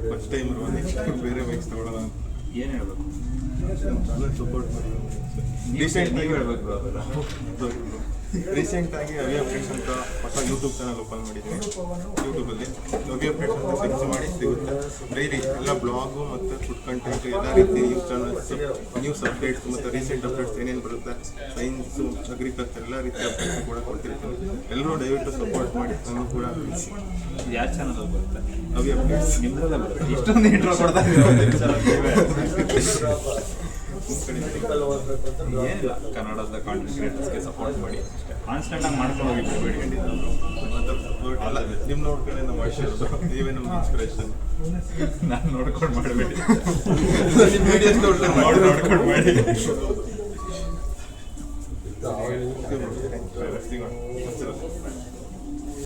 First time ಬೇರೆ bikes ತಗೊಳ್ಳೋಣ ಅಂತ. ಏನು ಹೇಳ್ಬೇಕು? ಸಪೋರ್ಟ್ ಮಾಡಿ ನೀವು ಹೇಳ್ಬೇಕು ಅವೆಲ್ಲ. ರೀಸೆಂಟ್ ಆಗಿ ಅವಿ ಅಪ್ಡೇಟ್ಸ್ ಅಂತ ಹೊಸ ಯೂಟ್ಯೂಬ್ ಚಾನಲ್ ಓಪನ್ ಮಾಡಿದ್ದೀನಿ. ಯೂಟ್ಯೂಬಲ್ಲಿ ಅವಿ ಅಪ್ಡೇಟ್ಸ್ ಅಂತ ಸರ್ಚ್ ಮಾಡಿ ಸಿಗುತ್ತೆ. ಡೈಲಿ ಎಲ್ಲ ಬ್ಲಾಗು ಮತ್ತು ಫುಡ್ ಕಂಟೆಂಟ್ ಎಲ್ಲ ರೀತಿ ನ್ಯೂಸ್ ಚಾನಲ್ಸ್, ನ್ಯೂಸ್ ಅಪ್ಡೇಟ್ಸ್ ಮತ್ತು ರೀಸೆಂಟ್ ಅಪ್ಡೇಟ್ಸ್ ಏನೇನು ಬರುತ್ತೆ, ಸೈನ್ಸು, ಅಗ್ರಿಕಲ್ಚರ್ ಎಲ್ಲ ರೀತಿ ಅಪ್ಡೇಟ್ಸ್ ಕೂಡ ಕೊಡ್ತಿರ್ತೀನಿ. ಎಲ್ಲರೂ ದಯವಿಟ್ಟು ಸಪೋರ್ಟ್ ಮಾಡಿ. ನಾನು ಕೂಡ ಯಾವ ಚಾನಲ್ ಬರುತ್ತೆ? ಅವಿ ಅಪ್ಡೇಟ್ಸ್. ನಿಮ್ಮದೆಲ್ಲ ಬರುತ್ತೆ. ಇಷ್ಟೊಂದು ಇಂಟ್ರೋ ಕೊಡ್ತಾ ಏನಿಲ್ಲ, ಕನ್ನಡದ ಕಾಂಟೆಂಟ್ ಕ್ರಿಯೇಟರ್ಸ್ಗೆ ಸಪೋರ್ಟ್ ಮಾಡಿ ಅಷ್ಟೇ. ಕಾನ್ಸ್ಟೆಂಟ್ ಆಗಿ ಮಾಡ್ಕೊಂಡು ಹೋಗಿ ಬೇಡಿಕೊಂಡಿದ್ದು ಅಲ್ಲ, ನಿಮ್ಮ ನೋಡ್ಕೊಂಡೆ ನಮ್ಮ ವಯಸ್ಸು, ನೀವೇ ನಮ್ಗೆ ಇನ್ಸ್ಪಿರೇಷನ್. ನಾನು ನೋಡ್ಕೊಂಡು ಮಾಡಬೇಡಿ, ನಿಮ್ಮ ವಿಡಿಯೋಸ್ ನೋಡ್ಕೊಂಡು ನೋಡ್ಕೊಂಡು ಮಾಡಿ.